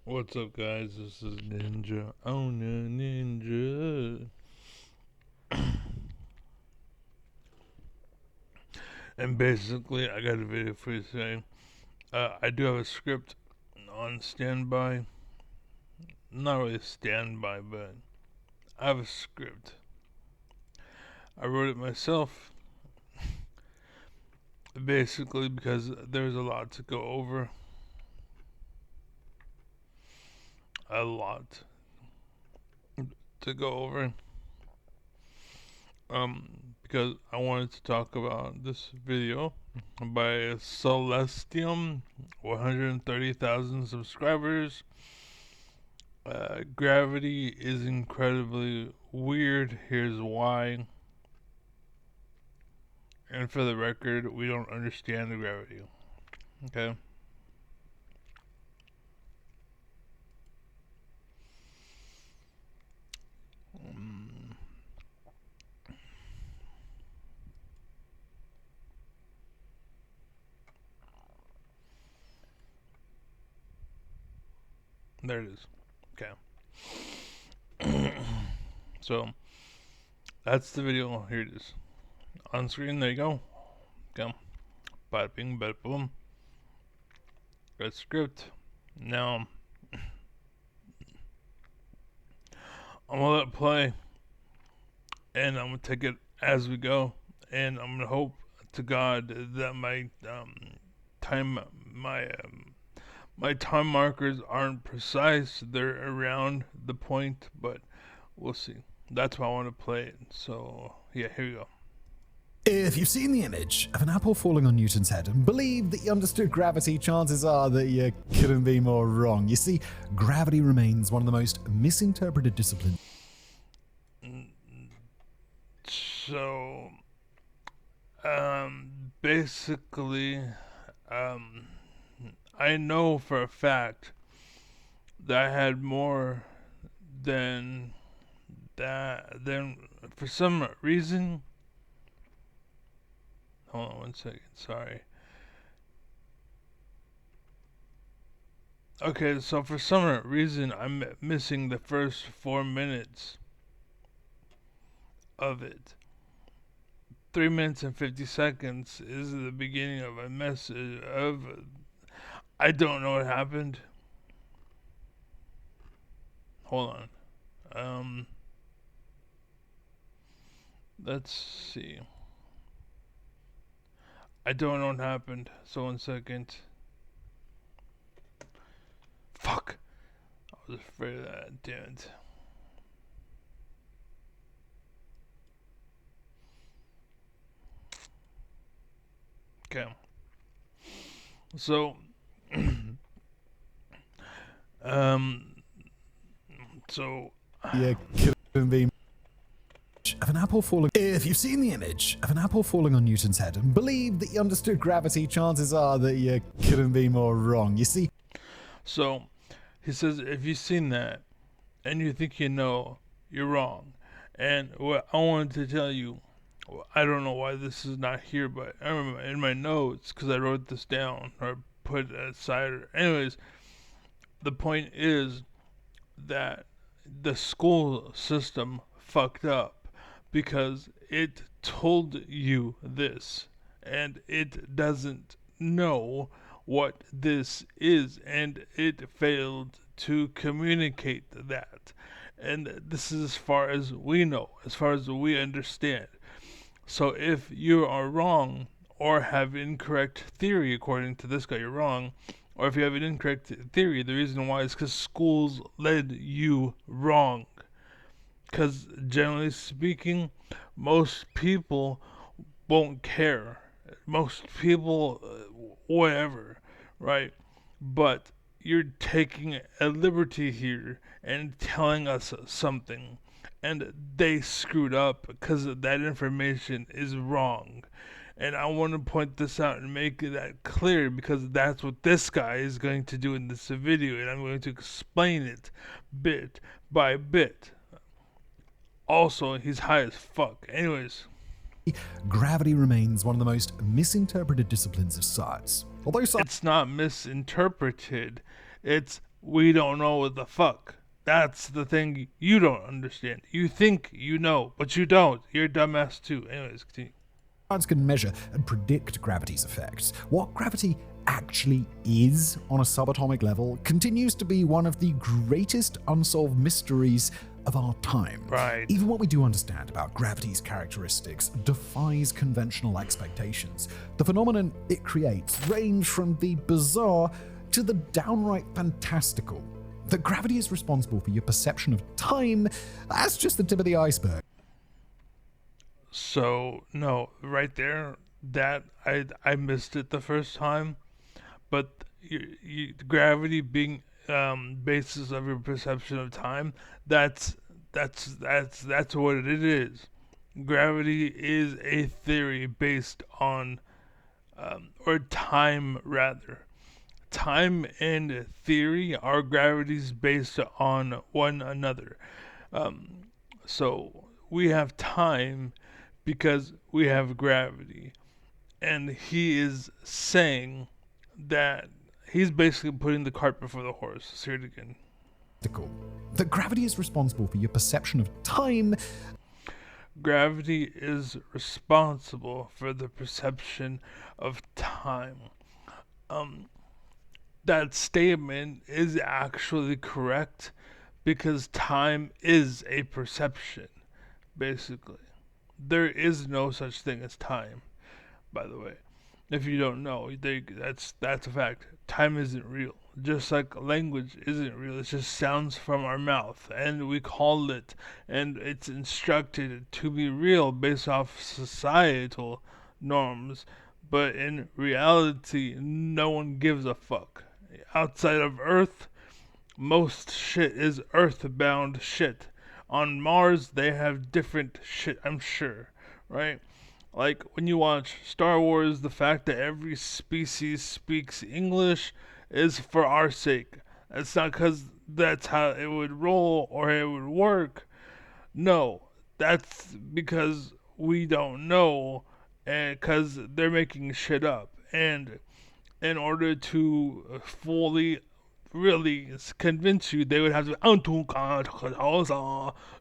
What's up, guys? This is Ninja Owner Ninja. And basically, I got a video for you today. I do have a script on standby. Not really standby, but I have a script. I wrote it myself, basically, because there's a lot to go over. A lot to go over. Because I wanted to talk about this video by Celestium, 130,000 subscribers. Gravity is incredibly weird. Here's why. And for the record, we don't understand the gravity. Okay? Um, there it is. Okay. So, that's the video. Here it is. On screen, there you go. Okay. Bada bing, bada boom. Got script. Now, I'm gonna let it play, and I'm gonna take it as we go, and I'm gonna hope to God that time my my time markers aren't precise. They're around the point, but we'll see. That's why I want to play it. So yeah, here we go. If you've seen the image of an apple falling on Newton's head and believe that you understood gravity, chances are that you couldn't be more wrong. You see, gravity remains one of the most misinterpreted disciplines. So, basically, I know for a fact that I had more than that. Then, for some reason, hold on 1 second. Sorry. Okay, so for some reason, I'm missing the first 4 minutes of it. 3 minutes and 50 seconds is the beginning of a message of. I don't know what happened. Hold on. Let's see. I don't know what happened. So 1 second. Fuck. I was afraid of that. Damn it. Okay. So, so You couldn't be of an apple falling. If you've seen the image of an apple falling on Newton's head and believe that you understood gravity, chances are that you couldn't be more wrong. You see, so he says if you've seen that and you think you know, you're wrong. And what I wanted to tell you, I don't know why this is not here, but I remember in my notes because I wrote this down or put it aside. Anyways, the point is that the school system fucked up because it told you this and it doesn't know what this is and it failed to communicate that. And this is as far as we know, as far as we understand. So if you are wrong or have incorrect theory, according to this guy, you're wrong. Or if you have an incorrect theory, the reason why is because schools led you wrong. Because generally speaking, most people won't care. Most people, whatever, right? But you're taking a liberty here and telling us something. And they screwed up because that information is wrong. And I want to point this out and make that clear because that's what this guy is going to do in this video. And I'm going to explain it bit by bit. Also, he's high as fuck. Anyways, gravity remains one of the most misinterpreted disciplines of science. Although science it's not misinterpreted. It's we don't know what the fuck. That's the thing you don't understand. You think you know, but you don't. You're a dumbass too. Anyways, continue. Science can measure and predict gravity's effects. What gravity actually is on a subatomic level continues to be one of the greatest unsolved mysteries of our time. Right. Even what we do understand about gravity's characteristics defies conventional expectations. The phenomenon it creates range from the bizarre to the downright fantastical. That gravity is responsible for your perception of time, that's just the tip of the iceberg. So no, right there, that I missed it the first time, but gravity being basis of your perception of time, that's what it is. Gravity is a theory based on or time rather. Time and theory are gravities based on one another. So we have time because we have gravity. And he is saying that he's basically putting the cart before the horse. Let's hear it again. That gravity is responsible for your perception of time. Gravity is responsible for the perception of time. That statement is actually correct because time is a perception, basically. There is no such thing as time, by the way. If you don't know, that's a fact. Time isn't real. Just like language isn't real. It just sounds from our mouth, and we call it, and it's instructed to be real based off societal norms. But in reality, no one gives a fuck. Outside of Earth, most shit is earthbound shit. On Mars, they have different shit, I'm sure, right? Like when you watch Star Wars, the fact that every species speaks English is for our sake. It's not because that's how it would roll or it would work. No, that's because we don't know, and because they're making shit up. And in order to fully really convince you, they would have to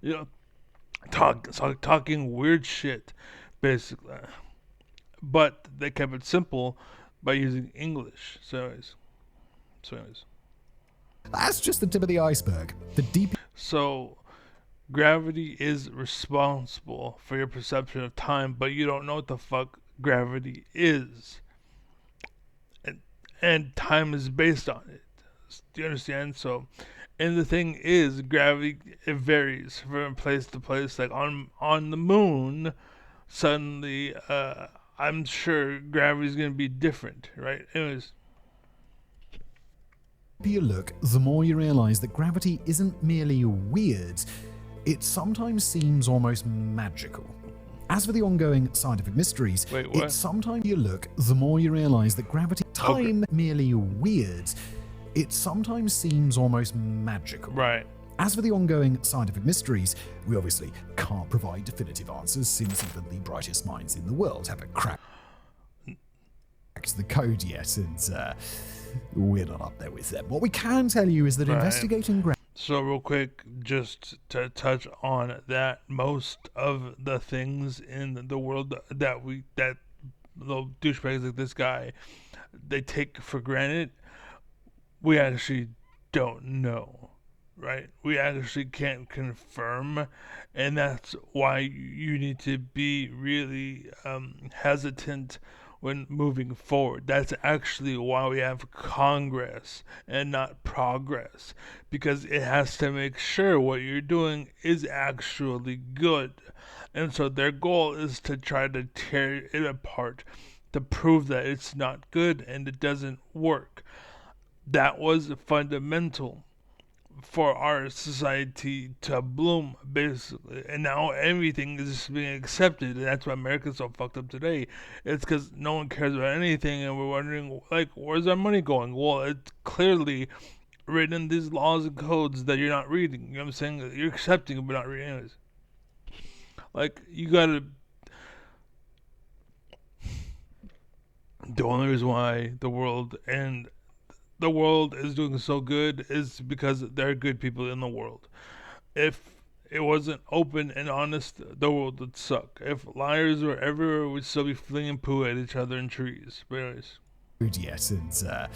you know talking weird shit basically, but they kept it simple by using English. So anyways, That's just the tip of the iceberg. The deep so gravity is responsible for your perception of time, but you don't know what the fuck gravity is, and time is based on it. Do you understand? So, and the thing is, gravity, it varies from place to place. Like on the moon, suddenly, I'm sure gravity's gonna be different, right? Anyways, deeper you look, the more you realize that gravity isn't merely weird, it sometimes seems almost magical. As for the ongoing scientific mysteries, Wait, what? it sometimes you look, the more you realize that gravity time merely weird, it sometimes seems almost magical. right. As for the ongoing scientific mysteries, we obviously can't provide definitive answers since even the brightest minds in the world haven't cracked the code yet, and we're not up there with them. What we can tell you is that Right. investigating So real quick, just to touch on that, most of the things in the world that little douchebags like this guy, they take for granted, we actually don't know, right? We actually can't confirm, and that's why you need to be really hesitant when moving forward. That's actually why we have Congress and not progress, because it has to make sure what you're doing is actually good. And so their goal is to try to tear it apart, to prove that it's not good and it doesn't work. That was fundamental for our society to bloom, basically. And now everything is just being accepted, and that's why America's so fucked up today. It's because no one cares about anything, and we're wondering, like, where's our money going? Well, it's clearly written in these laws and codes that you're not reading. You know what I'm saying? You're accepting, but not reading. Anyways, like, you gotta. The only reason why the world and the world is doing so good is because there are good people in the world. If it wasn't open and honest, the world would suck. If liars were everywhere, we'd still be flinging poo at each other in trees. But anyways. Yes, and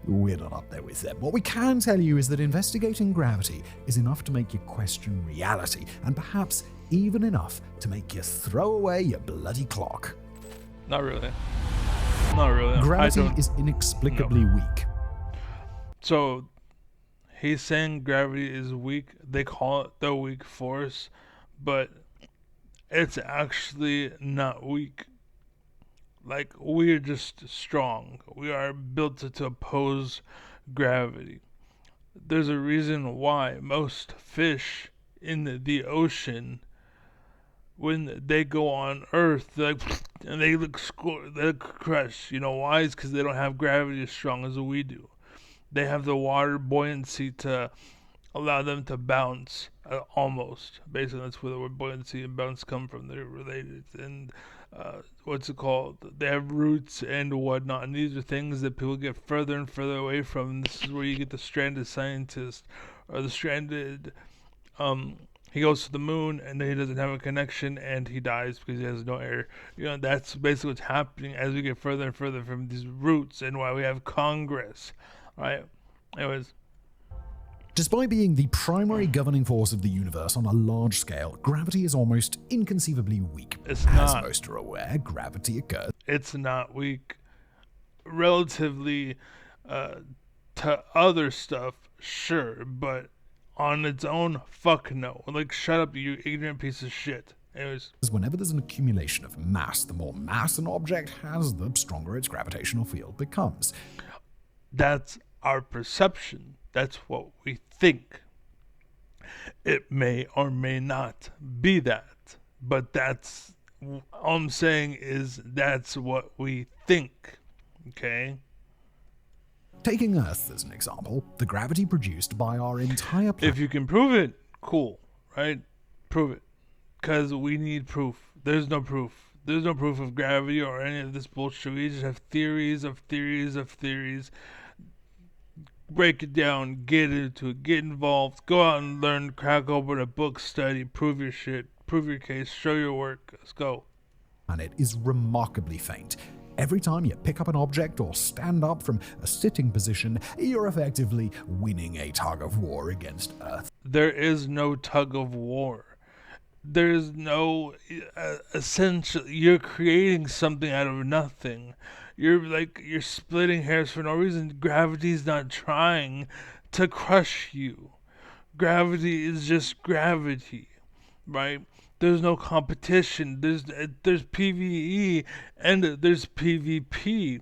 we're not up there with them. What we can tell you is that investigating gravity is enough to make you question reality, and perhaps even enough to make you throw away your bloody clock. Not really. Not really. Gravity is inexplicably weak. So, he's saying gravity is weak. They call it the weak force, but it's actually not weak. Like, we're just strong. We are built to oppose gravity. There's a reason why most fish in the ocean, when they go on Earth, they're like, and they look crushed. You know why? It's because they don't have gravity as strong as we do. They have the water buoyancy to allow them to bounce, almost. Basically, that's where the word buoyancy and bounce come from. They're related. And what's it called? They have roots and whatnot. And these are things that people get further and further away from. And this is where you get the stranded scientist or the stranded. He goes to the moon and he doesn't have a connection and he dies because he has no air. You know, that's basically what's happening as we get further and further from these roots and why we have Congress. Right? Anyways. Despite being the primary governing force of the universe on a large scale, gravity is almost inconceivably weak. It's As not. most are aware, gravity occurs. It's not weak. Relatively to other stuff, sure, but on its own, fuck no. Like, shut up, you ignorant piece of shit. Anyways. Whenever there's an accumulation of mass, the more mass an object has, the stronger its gravitational field becomes. That's our perception. That's what we think. It may or may not be that, but that's all I'm saying is that's what we think. Okay? Taking Earth as an example, the gravity produced by our entire planet. If you can prove it, cool, right? Prove it. Because we need proof. There's no proof. There's no proof of gravity or any of this bullshit. We just have theories of theories of theories. Break it down, get into it, get involved, go out and learn, crack open a book, study, prove your shit, prove your case, show your work. Let's go. Planet is remarkably faint. Every time you pick up an object or stand up from a sitting position, you're effectively winning a tug of war against Earth. There is no tug of war. There's no essential. You're creating something out of nothing. You're splitting hairs for no reason. Gravity's not trying to crush you. Gravity is just gravity, right? There's no competition. There's PvE and there's PvP,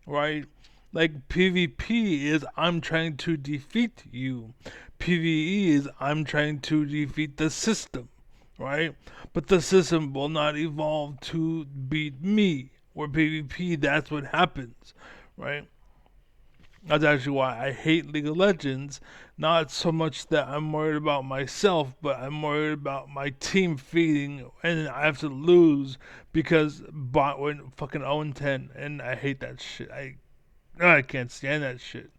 right? Like, PvP is I'm trying to defeat you. PvE is I'm trying to defeat the system, right? But the system will not evolve to beat me. Or PvP, that's what happens, right? That's actually why I hate League of Legends. Not so much that I'm worried about myself, but I'm worried about my team feeding, and I have to lose because bot went fucking 0-10, and I hate that shit. I can't stand that shit.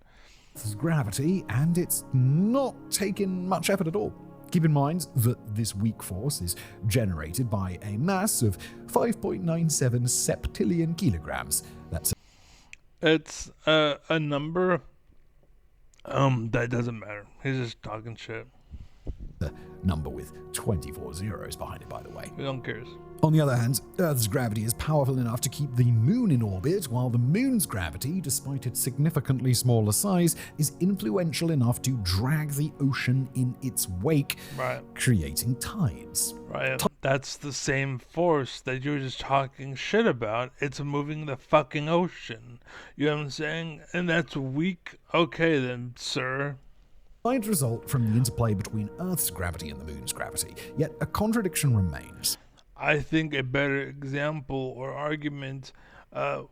There's gravity, and it's not taking much effort at all. Keep in mind that this weak force is generated by a mass of 5.97 septillion kilograms. It's a number. That doesn't matter. He's just talking shit. The number with 24 zeros behind it, by the way. We don't care. On the other hand, Earth's gravity is powerful enough to keep the moon in orbit, while the moon's gravity, despite its significantly smaller size, is influential enough to drag the ocean in its wake, Right. creating tides. Right. That's the same force that you were just talking shit about. It's moving the fucking ocean. You know what I'm saying? And that's weak. Okay then, sir. Tides result from the interplay between Earth's gravity and the moon's gravity, yet a contradiction remains. I think a better example or argument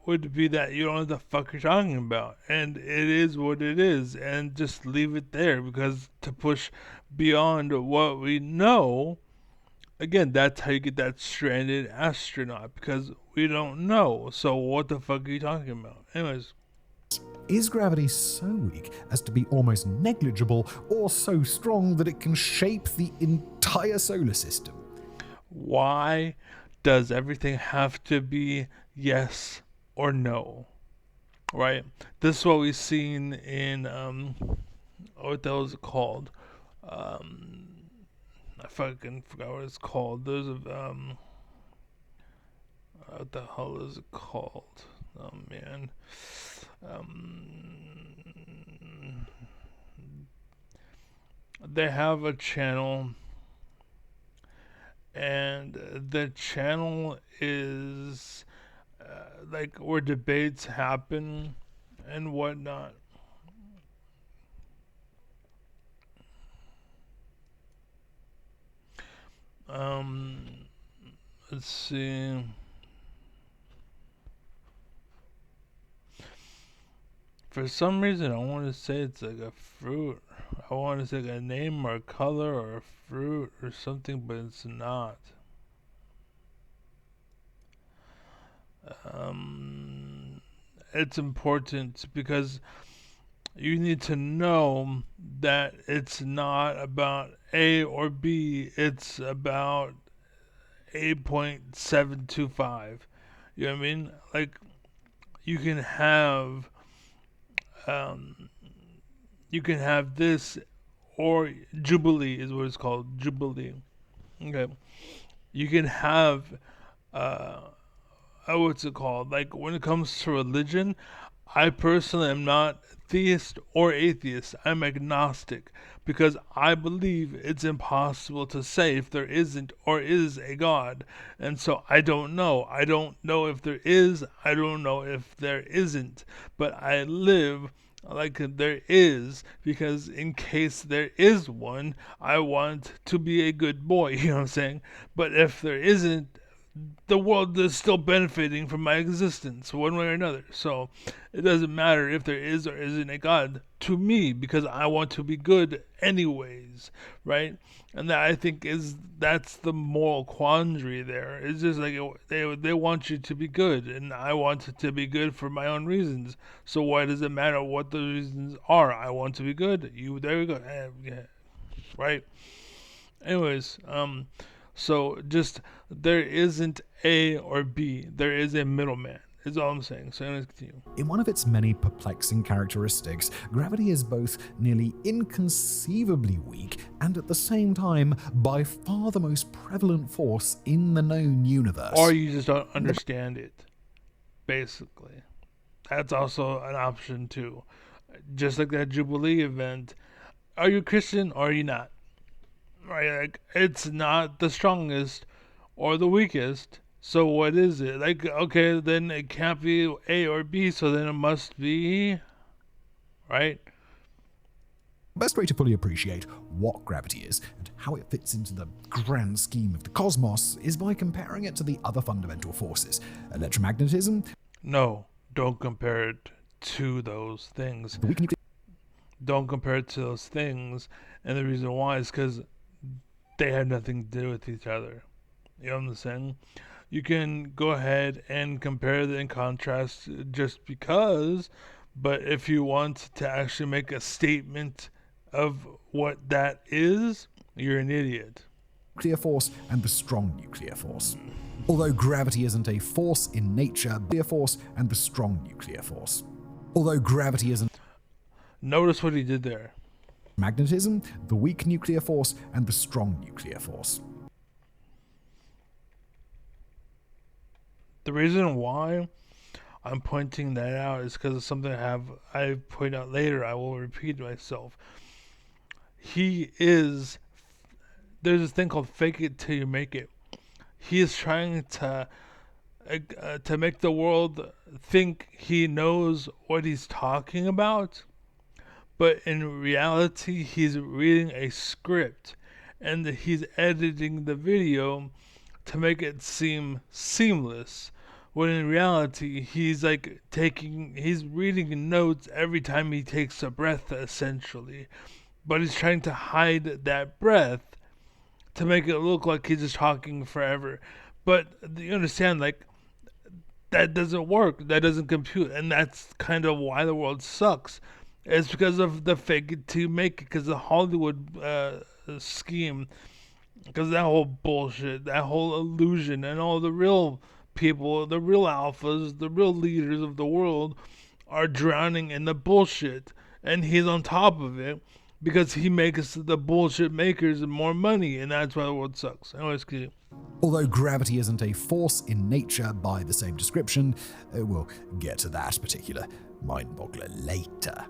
would be that you don't know what the fuck you're talking about. And it is what it is. And just leave it there. Because to push beyond what we know, again, that's how you get that stranded astronaut. Because we don't know. So what the fuck are you talking about? Anyways. Is gravity so weak as to be almost negligible, or so strong that it can shape the entire solar system? Why does everything have to be yes or no? Right? This is what we've seen in what that was called. I fucking forgot what it's called. There's a what the hell is it called? Oh man. They have a channel, and the channel is like where debates happen and whatnot. Let's see. For some reason, I want to say it's like a fruit. I want to say like a name or a color or a fruit or something, but it's not. It's important because you need to know that it's not about A or B, it's about 8.725. You know what I mean? Like, you can have um, you can have this, or Jubilee is what it's called, Jubilee. Okay, you can have what's it called? Like when it comes to religion, I personally am not theist or atheist. I'm agnostic because I believe it's impossible to say if there isn't or is a God. And so I don't know. I don't know if there is. I don't know if there isn't. But I live like there is, because in case there is one, I want to be a good boy, you know what I'm saying? But if there isn't, the world is still benefiting from my existence one way or another. So it doesn't matter if there is or isn't a God to me, because I want to be good anyways, right? And that, I think, that's the moral quandary there. It's just like they want you to be good, and I want it to be good for my own reasons. So why does it matter what the reasons are? I want to be good. There we go. Yeah, right. Anyways, so just there isn't A or B. There is a middleman. Is all I'm saying. So I'm going to continue. In one of its many perplexing characteristics, gravity is both nearly inconceivably weak and at the same time by far the most prevalent force in the known universe. Or you just don't understand it. Basically. That's also an option too. Just like that Jubilee event. Are you Christian or are you not? Right? Like, it's not the strongest or the weakest. So what is it? Like, okay, then it can't be A or B, so then it must be, right? The best way to fully appreciate what gravity is and how it fits into the grand scheme of the cosmos is by comparing it to the other fundamental forces: electromagnetism. No, don't compare it to those things. The weak nuclear. Don't compare it to those things, and the reason why is because they have nothing to do with each other. You know what I'm saying? You can go ahead and compare and contrast just because, but if you want to actually make a statement of what that is, you're an idiot. Nuclear force and the strong nuclear force. Although gravity isn't a force in nature, nuclear force and the strong nuclear force. Although gravity isn't. Notice what he did there. Magnetism, the weak nuclear force, and the strong nuclear force. The reason why I'm pointing that out is because of something I point out later. I will repeat myself. There's this thing called fake it till you make it. He is trying to make the world think he knows what he's talking about, but in reality, he's reading a script, and he's editing the video to make it seem seamless. When in reality, he's reading notes every time he takes a breath, essentially. But he's trying to hide that breath to make it look like he's just talking forever. But you understand, like, that doesn't work. That doesn't compute, and that's kind of why the world sucks. It's because of the fake it to make it, because the Hollywood scheme, because that whole bullshit, that whole illusion, and all the real people, the real alphas, the real leaders of the world are drowning in the bullshit, and he's on top of it because he makes the bullshit makers more money, and that's why the world sucks. Anyways, keep. Although gravity isn't a force in nature by the same description, we'll get to that particular mind-boggler later.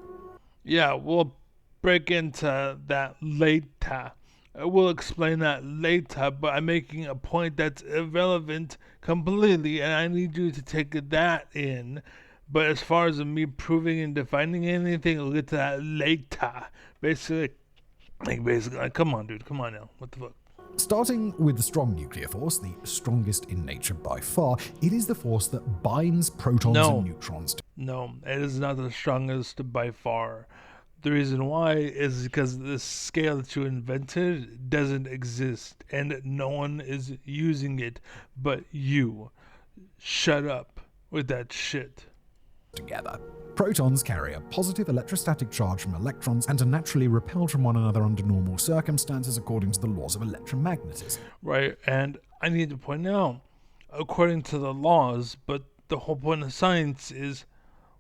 Yeah, we'll break into that later. We'll explain that later, but I'm making a point that's irrelevant completely, and I need you to take that in. But as far as me proving and defining anything, we'll get to that later. Basically, come on, dude, come on now. What the fuck? Starting with the strong nuclear force, the strongest in nature by far, it is the force that binds protons and neutrons. No, it is not the strongest by far. The reason why is because the scale that you invented doesn't exist, and no one is using it but you. Shut up with that shit. Together. Protons carry a positive electrostatic charge from electrons and are naturally repelled from one another under normal circumstances according to the laws of electromagnetism. Right, and I need to point out, according to the laws, but the whole point of science is,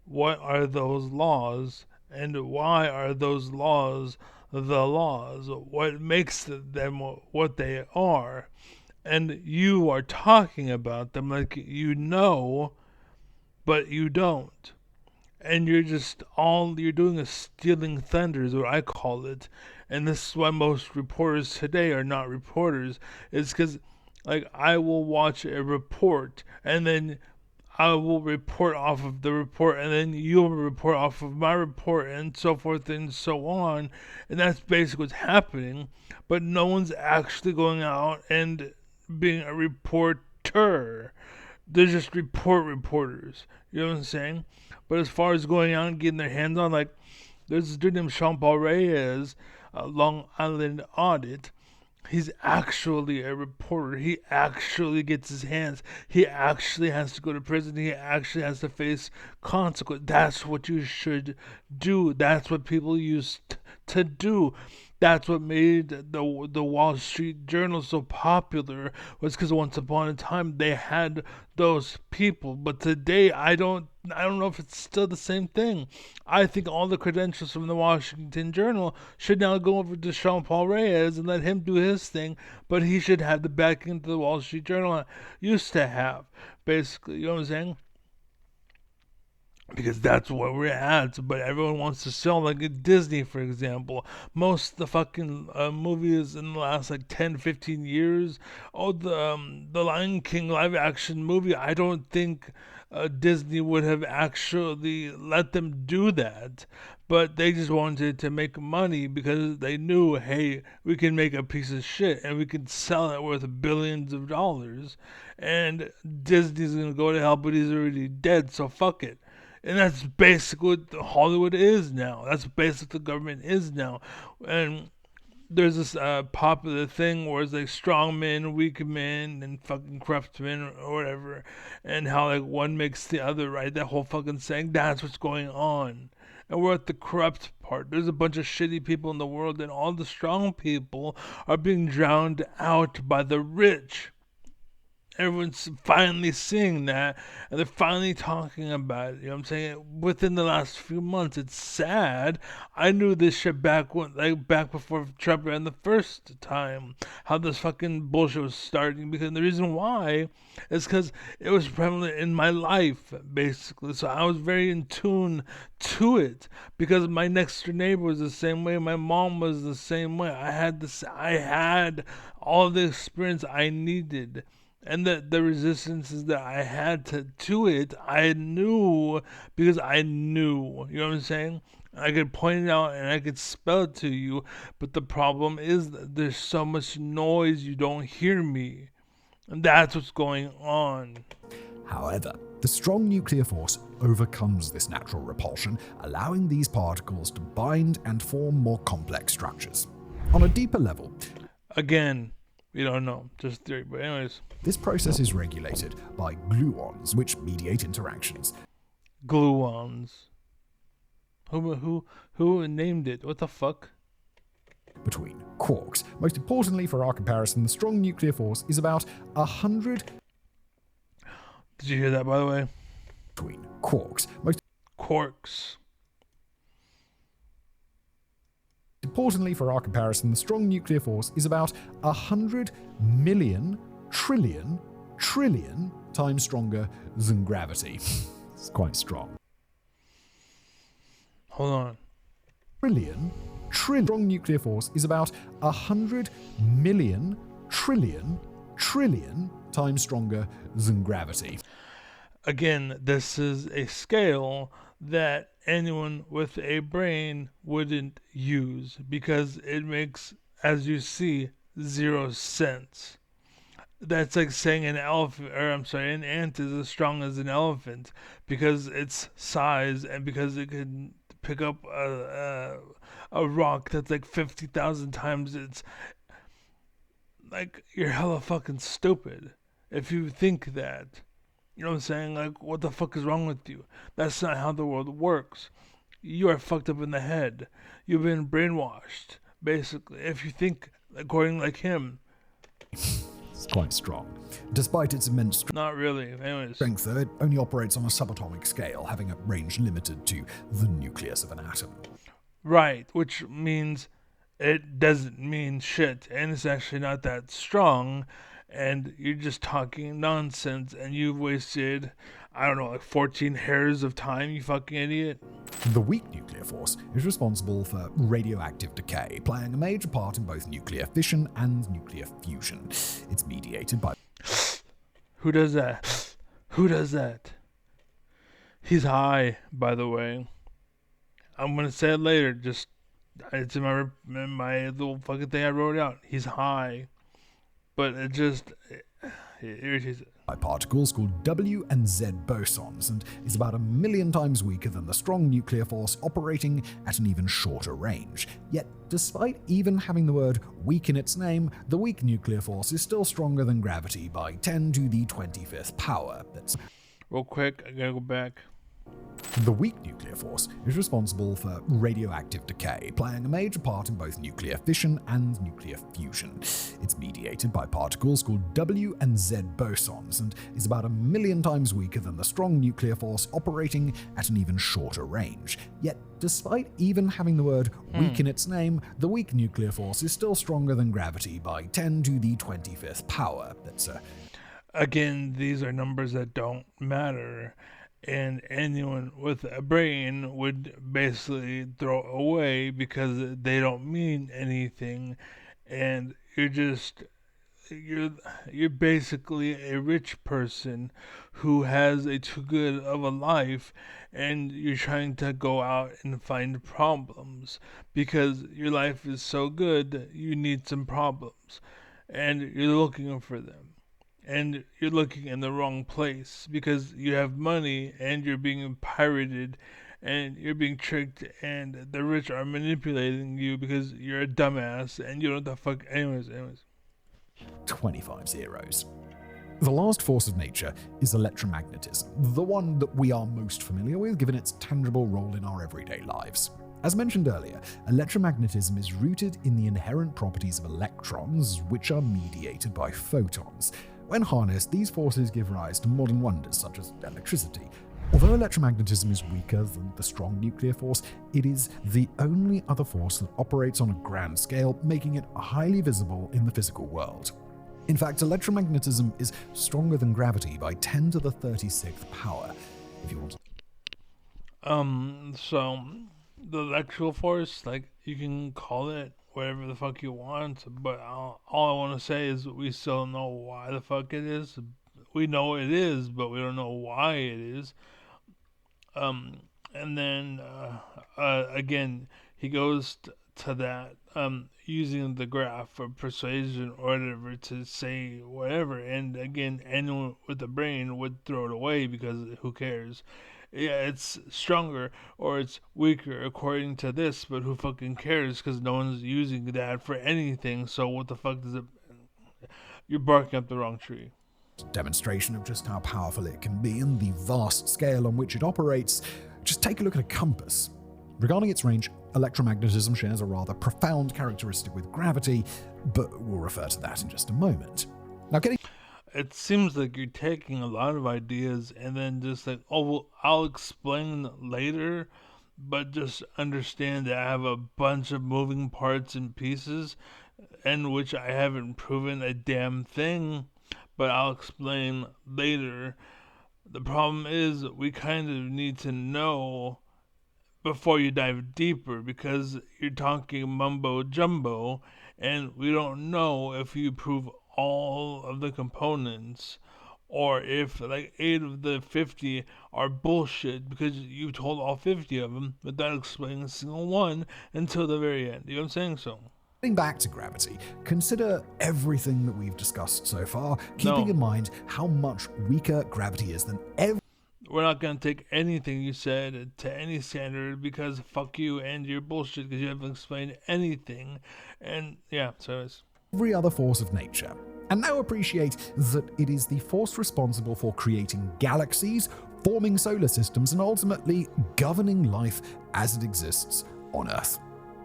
what are those laws, and why are those laws the laws? What makes them what they are? And you are talking about them like you know, but you don't. And you're doing is stealing thunder, is what I call it. And this is why most reporters today are not reporters. It's because, like, I will watch a report, and then I will report off of the report, and then you'll report off of my report, and so forth and so on. And that's basically what's happening. But no one's actually going out and being a reporter. They're just reporters. You know what I'm saying? But as far as going out and getting their hands on, like, there's this dude named Jean-Paul Reyes, Long Island Audit. He's actually a reporter. He actually gets his hands. He actually has to go to prison. He actually has to face consequence. That's what you should do. That's what people used to do. That's what made the Wall Street Journal so popular, was because once upon a time they had those people. But today I don't know if it's still the same thing. I think all the credentials from the Washington Journal should now go over to Jean-Paul Reyes and let him do his thing, but he should have the backing to the Wall Street Journal I used to have, basically. You know what I'm saying? Because that's where we're at. But everyone wants to sell, like Disney, for example. Most of the fucking movies in the last like 10, 15 years. The Lion King live action movie, I don't think Disney would have actually let them do that. But they just wanted to make money because they knew, hey, we can make a piece of shit and we can sell it worth billions of dollars. And Disney's going to go to hell, but he's already dead, so fuck it. And that's basically what Hollywood is now. That's basically what the government is now. And there's this popular thing where it's like strong men, weak men, and fucking corrupt men or whatever. And how like one makes the other right. That whole fucking saying, that's what's going on. And we're at the corrupt part. There's a bunch of shitty people in the world, and all the strong people are being drowned out by the rich. Everyone's finally seeing that, and they're finally talking about it. You know what I'm saying? Within the last few months, it's sad. I knew this shit back before Trump ran the first time, how this fucking bullshit was starting. Because the reason why is because it was prevalent in my life, basically. So I was very in tune to it, because my next door neighbor was the same way. My mom was the same way. I had all the experience I needed. And the resistances that I had to it, I knew, because I knew. You know what I'm saying? I could point it out and I could spell it to you, but the problem is that there's so much noise you don't hear me. And that's what's going on. However, the strong nuclear force overcomes this natural repulsion, allowing these particles to bind and form more complex structures. On a deeper level, again, We don't know, just theory. But anyways, This process is regulated by gluons, which mediate interactions. gluons. Who named it? What the fuck? Between quarks. Most importantly for our comparison, the strong nuclear force is about 100 Did you hear that, by the way? between quarks. Most Quarks. importantly for our comparison, the strong nuclear force is about 100 million trillion times stronger than gravity. It's quite strong. Hold on. Trillion strong nuclear force is about 100 million trillion times stronger than gravity. Again, this is a scale that anyone with a brain wouldn't use because it makes, as you see, 0 sense. That's like saying an an ant is as strong as an elephant because its size and because it can pick up a rock that's like 50,000 times its. Like, you're hella fucking stupid if you think that. You know what I'm saying? Like, what the fuck is wrong with you? That's not how the world works. You are fucked up in the head. You've been brainwashed, basically. If you think according like him. It's quite strong. Despite its immense Not really. Anyways. strength, though, it only operates on a subatomic scale, having a range limited to the nucleus of an atom. Right, which means it doesn't mean shit, and it's actually not that strong, and you're just talking nonsense, and you've wasted, I don't know, like 14 hairs of time, you fucking idiot. The weak nuclear force is responsible for radioactive decay, playing a major part in both nuclear fission and nuclear fusion. It's mediated by Who does that? Who does that? He's high, by the way. I'm gonna say it later, just, it's in my little fucking thing I wrote out. He's high. But it irritates it. by particles called W and Z bosons, and is about 1,000,000 times weaker than the strong nuclear force, operating at an even shorter range. Yet, despite even having the word weak in its name, the weak nuclear force is still stronger than gravity by 10 to the 25th power. That's Real quick, I gotta go back. The weak nuclear force is responsible for radioactive decay, playing a major part in both nuclear fission and nuclear fusion. It's mediated by particles called W and Z bosons, and is about 1,000,000 times weaker than the strong nuclear force, operating at an even shorter range. Yet, despite even having the word weak in its name, the weak nuclear force is still stronger than gravity by 10 to the 25th power. That's Again, these are numbers that don't matter, and anyone with a brain would basically throw away because they don't mean anything, and you're basically a rich person who has a too good of a life, and you're trying to go out and find problems because your life is so good you need some problems, and you're looking for them, and you're looking in the wrong place because you have money and you're being pirated and you're being tricked, and the rich are manipulating you because you're a dumbass and you don't know the fuck. Anyways. 25 zeros. The last force of nature is electromagnetism, the one that we are most familiar with given its tangible role in our everyday lives. As mentioned earlier, electromagnetism is rooted in the inherent properties of electrons, which are mediated by photons. When harnessed, these forces give rise to modern wonders such as electricity. Although electromagnetism is weaker than the strong nuclear force, it is the only other force that operates on a grand scale, making it highly visible in the physical world. In fact, electromagnetism is stronger than gravity by 10 to the 36th power. If you want to So the electrical force, like, you can call it whatever the fuck you want, but all I want to say is we still don't know why the fuck it is. We know it is, but we don't know why it is. And then again, he goes to that using the graph for persuasion or whatever to say whatever. And again, anyone with a brain would throw it away because who cares? Yeah, it's stronger or it's weaker according to this, but who fucking cares? Because no one's using that for anything. So what the fuck does it? you're barking up the wrong tree. Demonstration of just how powerful it can be and the vast scale on which it operates, just take a look at a compass. Regarding its range, electromagnetism shares a rather profound characteristic with gravity, but we'll refer to that in just a moment. Now, It seems like you're taking a lot of ideas and then just like, oh, well, I'll explain later, but just understand that I have a bunch of moving parts and pieces, in which I haven't proven a damn thing, but I'll explain later. The problem is, we kind of need to know before you dive deeper because you're talking mumbo jumbo, and we don't know if you prove all of the components or if like 8 of the 50 are bullshit because you told all 50 of them without explaining a single one until the very end. You know what I'm saying? So getting back to gravity, consider everything that we've discussed so far, keeping No. in mind how much weaker gravity is than we're not going to take anything you said to any standard because fuck you and your bullshit because you haven't explained anything. And yeah, so it's every other force of nature. And now appreciate that it is the force responsible for creating galaxies, forming solar systems, and ultimately governing life as it exists on Earth.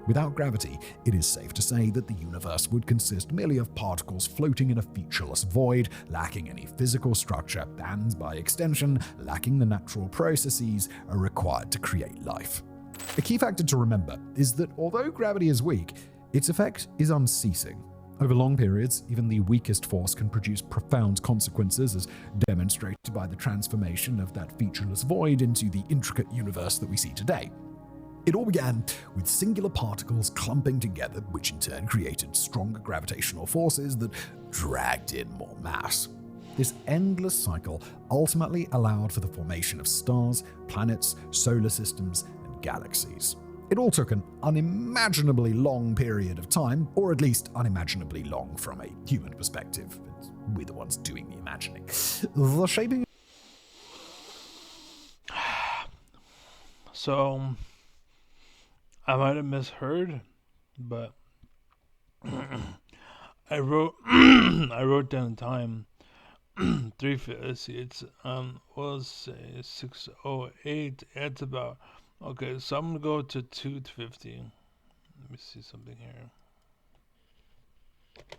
Without gravity, it is safe to say that the universe would consist merely of particles floating in a featureless void, lacking any physical structure, and by extension, lacking the natural processes required to create life. A key factor to remember is that although gravity is weak, its effect is unceasing. Over long periods, even the weakest force can produce profound consequences, as demonstrated by the transformation of that featureless void into the intricate universe that we see today. It all began with singular particles clumping together, which in turn created stronger gravitational forces that dragged in more mass. This endless cycle ultimately allowed for the formation of stars, planets, solar systems, and galaxies. It all took an unimaginably long period of time, or at least unimaginably long from a human perspective. We're the ones doing the imagining. The shaping. so I might have misheard, but I wrote I wrote down time. Let's see, it's we'll say 6:08. It's about okay. So I'm gonna go to 2:50. Let me see something here.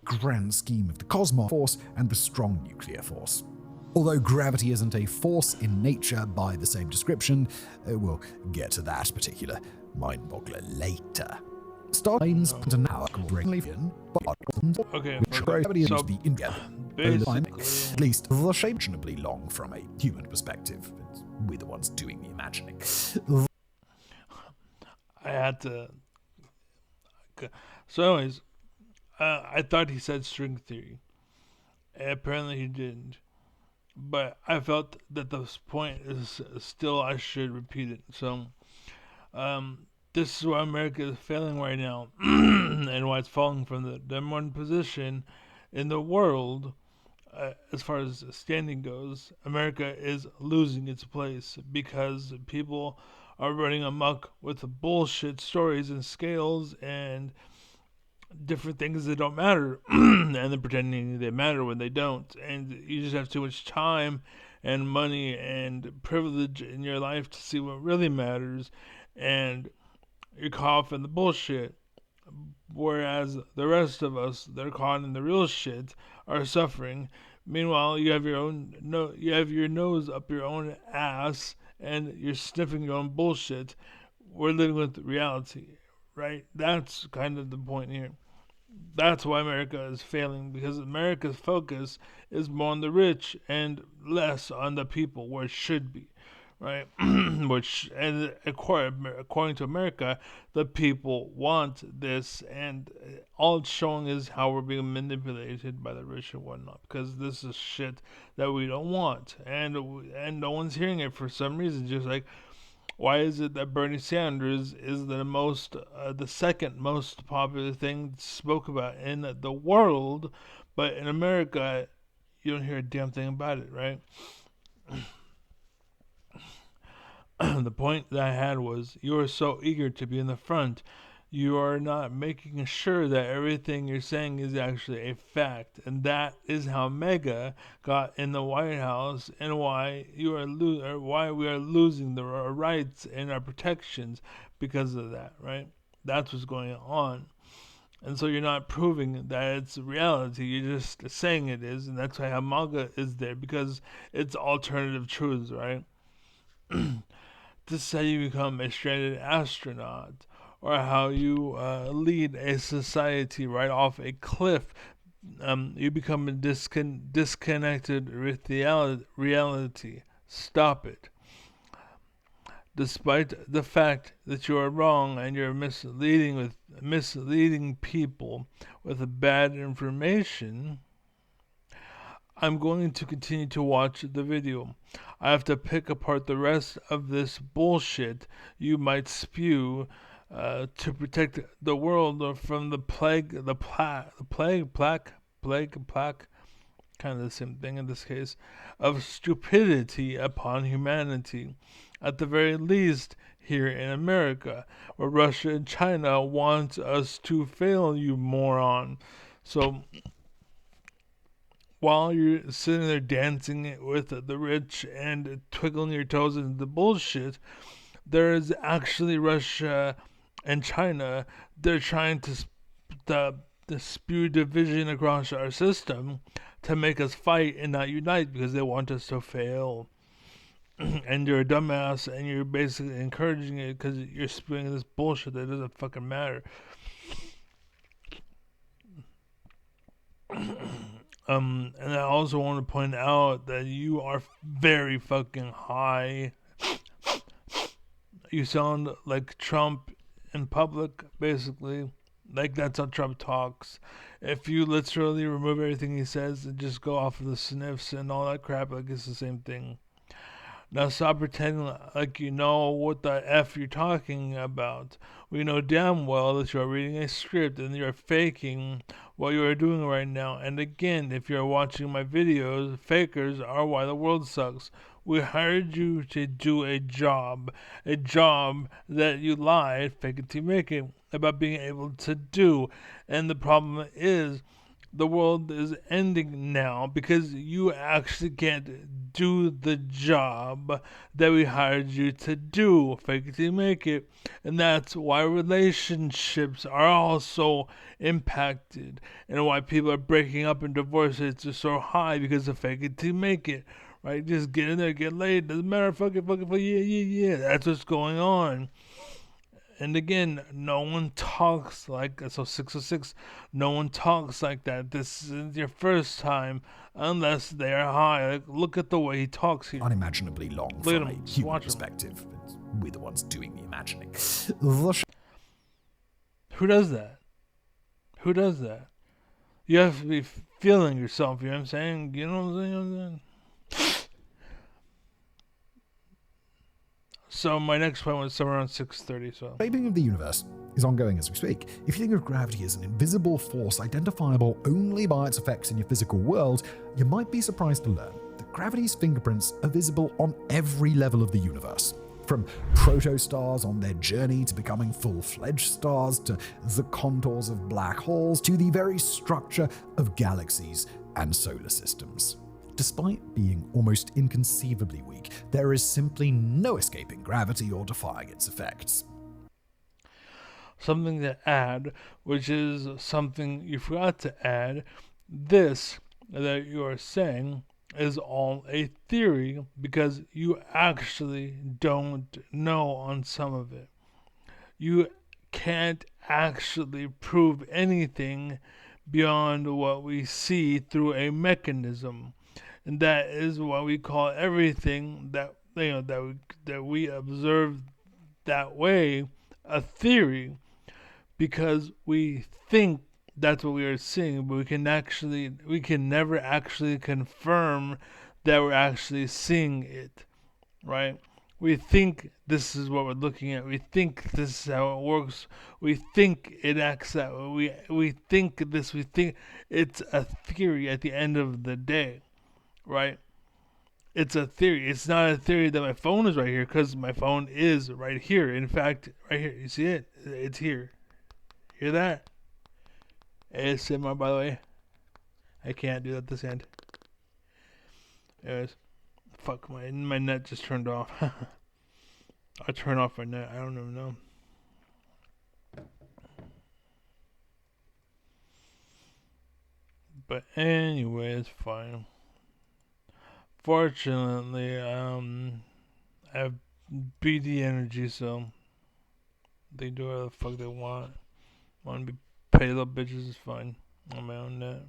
Grand scheme of the cosmos force and the strong nuclear force. Although gravity isn't a force in nature by the same description, we'll get to that particular mind-boggler later. Starlines put an hour Okay, which gravity so is the in-gap. basically, At least the shape reasonably long from a human perspective. We're the ones doing the imagining. I had to. So, anyways, I thought he said string theory. Apparently, he didn't. But I felt that this point is still I should repeat it. So, this is why America is failing right now, and why it's falling from the number one position in the world. As far as standing goes, America is losing its place because people are running amok with bullshit stories and scales and different things that don't matter, and then pretending they matter when they don't. And you just have too much time and money and privilege in your life to see what really matters, and you're caught up in the bullshit. Whereas the rest of us, they're caught in the real shit, are suffering. Meanwhile, you have your nose up your own ass, and you're sniffing your own bullshit. We're living with reality, right? That's kind of the point here. That's why America is failing, because America's focus is more on the rich and less on the people, where it should be, right? Which, and according to America, the people want this, and all it's showing is how we're being manipulated by the rich and whatnot, because this is shit that we don't want, and no one's hearing it for some reason. Just like, why is it that Bernie Sanders is the second most popular thing spoke about in the world, but in America, you don't hear a damn thing about it, right? The point that I had was you are so eager to be in the front you are not making sure that everything you're saying is actually a fact, and that is how MAGA got in the White House, and why why we are losing our rights and our protections because of that. Right? That's what's going on. And so you're not proving that it's reality. You're just saying it is, and that's why MAGA is there, because it's alternative truths, right? This is how you become a stranded astronaut, or how you lead a society right off a cliff. You become disconnected with reality. Stop it. Despite the fact that you are wrong and you're misleading people with bad information, I'm going to continue to watch the video. I have to pick apart the rest of this bullshit you might spew to protect the world from the plague, kind of the same thing in this case, of stupidity upon humanity. At the very least, here in America, where Russia and China want us to fail, you moron. So, while you're sitting there dancing with the rich and twiddling your toes into the bullshit, there is actually Russia and China. They're trying to spew division across our system to make us fight and not unite, because they want us to fail. And you're a dumbass, and you're basically encouraging it because you're spewing this bullshit that doesn't fucking matter. And I also want to point out that you are very fucking high. You sound like Trump in public, basically. Like, that's how Trump talks. If you literally remove everything he says and just go off of the sniffs and all that crap, like, it's the same thing. Now stop pretending like you know what the F you're talking about. We know damn well that you are reading a script and you are faking what you are doing right now. And again, if you are watching my videos, fakers are why the world sucks. We hired you to do a job that you lied, fake it till you make it, about being able to do. And the problem is, the world is ending now because you actually can't do the job that we hired you to do. Fake it till you make it. And that's why relationships are also impacted, and why people are breaking up and divorce rates are so high, because of fake it till you make it. Right? Just get in there, get laid. Doesn't matter. Fuck it. Yeah. That's what's going on. And again, no one talks like, so 606, no one talks like that. This is your first time unless they are high. Like, look at the way he talks here. Unimaginably long Look from at a him. human Watch him. perspective. We're the ones doing the imagining. Who does that? Who does that? You have to be feeling yourself, you know what I'm saying? You know what I'm saying? So my next point was somewhere around 6:30. So Shaping of the universe is ongoing as we speak. If you think of gravity as an invisible force identifiable only by its effects in your physical world, you might be surprised to learn that gravity's fingerprints are visible on every level of the universe. From protostars on their journey to becoming full-fledged stars, to the contours of black holes, to the very structure of galaxies and solar systems. Despite being almost inconceivably weak, there is simply no escaping gravity or defying its effects. something to add, which is something you forgot to add. This that you are saying is all a theory, because you actually don't know on some of it. You can't actually prove anything beyond what we see through a mechanism, and that is why we call everything that that we observe that way a theory, because we think that's what we are seeing, but we can never actually confirm that we're actually seeing it, right? We think this is what we're looking at. We think this is how it works. We think it acts that way. We think it's a theory at the end of the day, right? It's a theory. It's not a theory that my phone is right here, because my phone is right here. In fact, right here. You see it? It's here. Hear that? ASMR, by the way. I can't do that this end. Anyways, fuck, my net just turned off. I turn off my net. I don't even know. But anyway, it's fine. Fortunately, I have BD energy, so they do whatever the fuck they want. Want to be paid little bitches is fine. On my own net.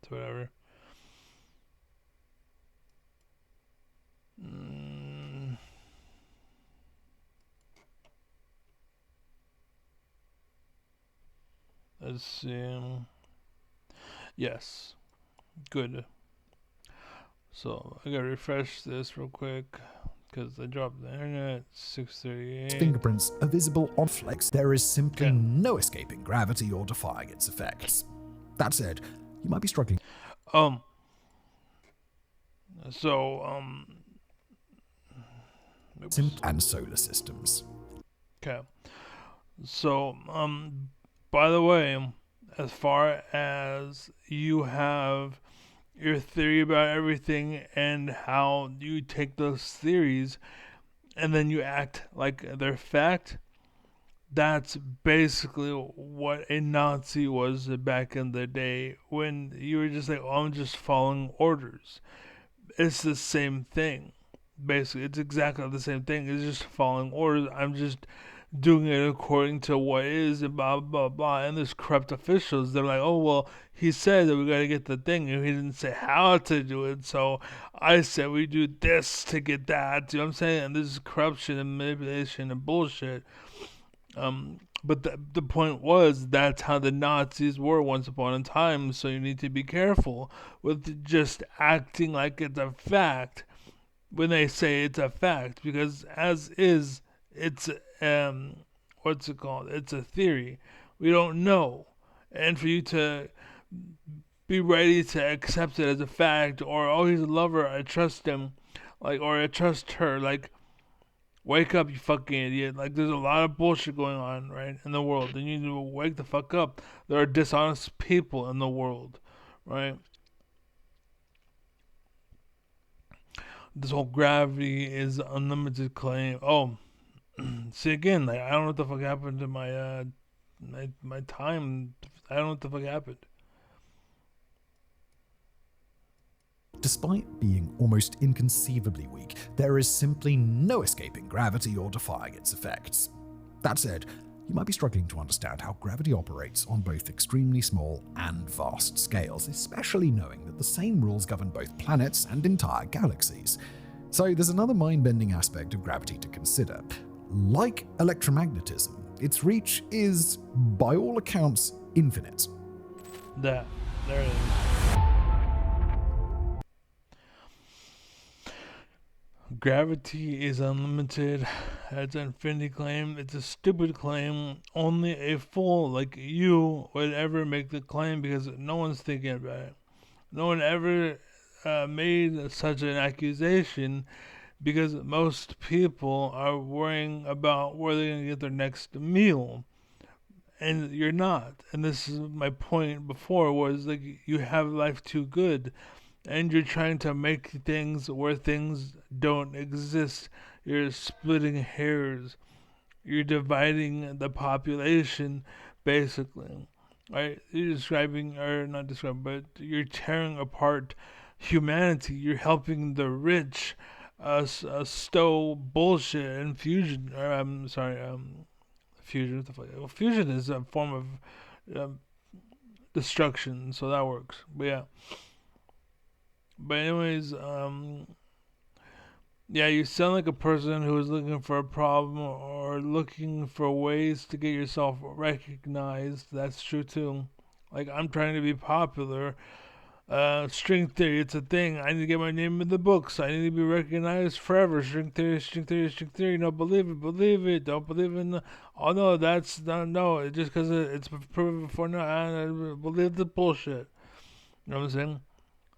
It's whatever. Let's see. Yes. Good. So I gotta refresh this real quick because I dropped the internet. 6:38. Fingerprints are visible on Flex. There is simply Okay. no escaping gravity or defying its effects. That said, you might be struggling. So oops. And solar systems. Okay. So by the way, as far as you have your theory about everything and how you take those theories and then you act like they're fact, that's basically what a Nazi was back in the day when you were just like, oh, I'm just following orders. It's the same thing. Basically, it's exactly the same thing. It's just following orders. I'm just doing it according to what is and blah blah blah. And there's corrupt officials. They're like, oh well, he said that we gotta get the thing, and he didn't say how to do it. So I said we do this to get that. You know what I'm saying? And this is corruption and manipulation and bullshit. But the point was that's how the Nazis were once upon a time. So you need to be careful with just acting like it's a fact when they say it's a fact, because as is, it's what's it called? It's a theory. We don't know, and for you to be ready to accept it as a fact, or oh, he's a lover, I trust him, like, or I trust her, like, wake up, you fucking idiot. Like, there's a lot of bullshit going on, right, in the world, and you need to wake the fuck up. There are dishonest people in the world, right? This whole gravity is unlimited claim. Oh, see again, like I don't know what the fuck happened to my time. I don't know what the fuck happened. Despite being almost inconceivably weak, there is simply no escaping gravity or defying its effects. That said, you might be struggling to understand how gravity operates on both extremely small and vast scales, especially knowing that the same rules govern both planets and entire galaxies. So there's another mind-bending aspect of gravity to consider. Like electromagnetism, its reach is, by all accounts, infinite. There it is. Gravity is unlimited. It's an infinity claim. It's a stupid claim. Only a fool like you would ever make the claim because no one's thinking about it. No one ever made such an accusation because most people are worrying about where they're going to get their next meal. And you're not. And this is my point before was like you have life too good. And you're trying to make things where things don't exist. You're splitting hairs. You're dividing the population, basically. Right? You're describing, or not describing, but you're tearing apart humanity. You're helping the rich stow bullshit and fusion. Or I'm sorry, fusion. What the fuck? Well, fusion is a form of destruction, so that works. But yeah. But anyways, yeah, you sound like a person who is looking for a problem or looking for ways to get yourself recognized. That's true too. Like I'm trying to be popular. String theory, it's a thing. I need to get my name in the books. I need to be recognized forever. String theory, string theory, string theory. No, believe it, believe it. Don't believe in the. Oh no, that's not no. It's just because it's proven before. No, I believe the bullshit. You know what I'm saying?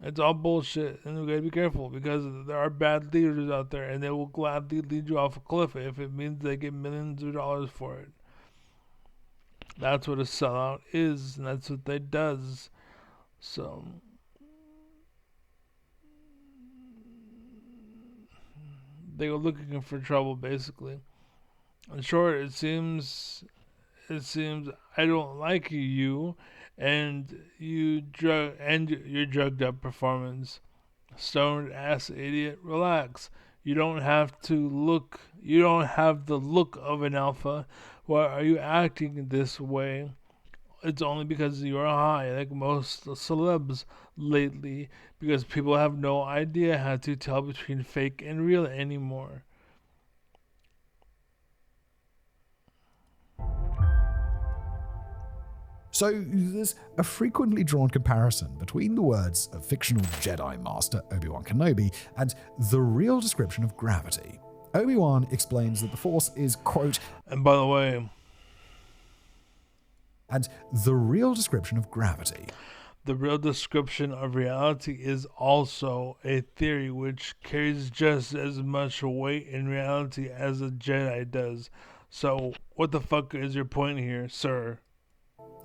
It's all bullshit, and we gotta be careful because there are bad leaders out there, and they will gladly lead you off a cliff if it means they get millions of dollars for it. That's what a sellout is, and that's what they does. So they go looking for trouble, basically. In short, it seems I don't like you, and your drugged up performance. Stoned ass idiot, relax. You don't have to look. You don't have the look of an alpha. Why are you acting this way? It's only because you're high, like most celebs lately, because people have no idea how to tell between fake and real anymore. So there's a frequently drawn comparison between the words of fictional Jedi Master Obi-Wan Kenobi and the real description of gravity. Obi-Wan explains that the Force is, quote, And by the way, and the real description of gravity. the real description of reality is also a theory which carries just as much weight in reality as a Jedi does. So, what the fuck is your point here, sir?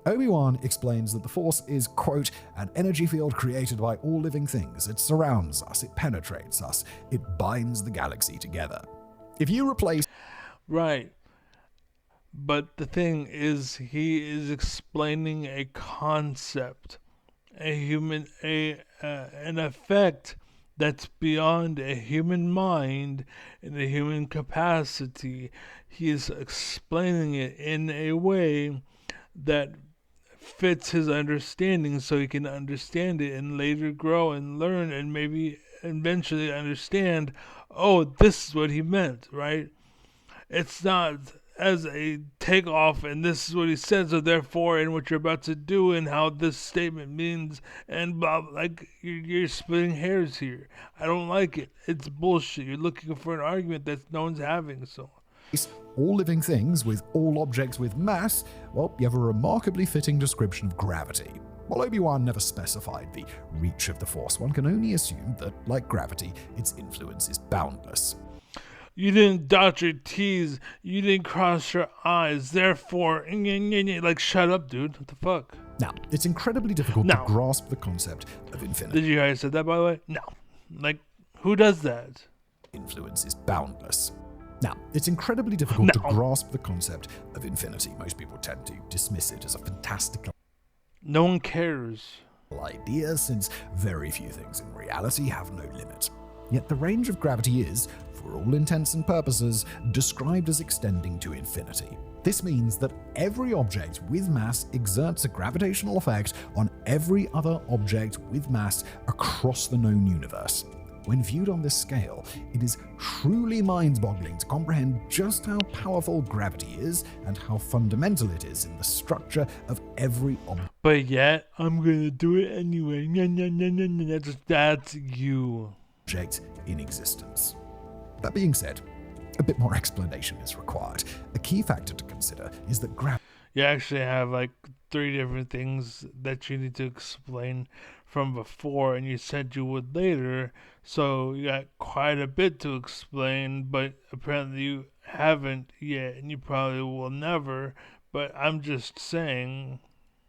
Obi-Wan explains that the Force is, quote, an energy field created by all living things. It surrounds us, it penetrates us, it binds the galaxy together. If you replace... Right. But the thing is, he is explaining a concept, an effect that's beyond a human mind and a human capacity. He is explaining it in a way that fits his understanding so he can understand it and later grow and learn and maybe eventually understand, oh, this is what he meant, right? It's not as a takeoff and this is what he said, so therefore, and what you're about to do and how this statement means, and blah, like, you're splitting hairs here. I don't like it. It's bullshit. You're looking for an argument that no one's having, so. all living things with all objects with mass, well, you have a remarkably fitting description of gravity. While Obi-Wan never specified the reach of the Force, one can only assume that, like gravity, its influence is boundless. You didn't dot your T's, you didn't cross your I's, therefore, like, shut up, dude. What the fuck? Now, it's incredibly difficult to grasp the concept of infinity. Did you hear I said that, by the way? No. Like, who does that? Influence is boundless. Now, it's incredibly difficult to grasp the concept of infinity. Most people tend to dismiss it as a fantastical No one cares. idea, since very few things in reality have no limit. Yet the range of gravity is, for all intents and purposes, described as extending to infinity. This means that every object with mass exerts a gravitational effect on every other object with mass across the known universe. When viewed on this scale, it is truly mind-boggling to comprehend just how powerful gravity is and how fundamental it is in the structure of every object. But yet, I'm gonna do it anyway. That's you. In existence. That being said, a bit more explanation is required. A key factor to consider is that gravity. You actually have like 3 different things that you need to explain from before, and you said you would later, so you got quite a bit to explain, but apparently you haven't yet, and you probably will never, but I'm just saying.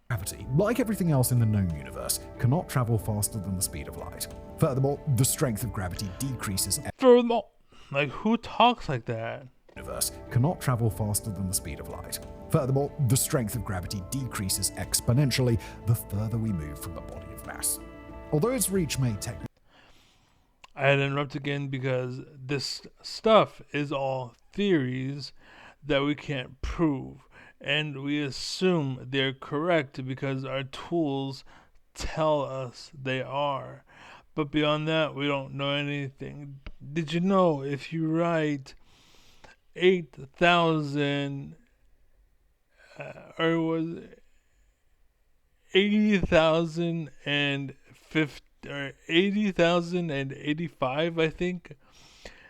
Gravity, like everything else in the known universe, cannot travel faster than the speed of light. Furthermore, the strength of gravity decreases. Furthermore, like, who talks like that? Universe cannot travel faster than the speed of light. Furthermore, the strength of gravity decreases exponentially the further we move from the body of mass. Although its reach may technically... I had to interrupt again because this stuff is all theories that we can't prove, and we assume they're correct because our tools tell us they are. But beyond that, we don't know anything. Did you know if you write 8,000 or was it 80,050 or 80,085, I think,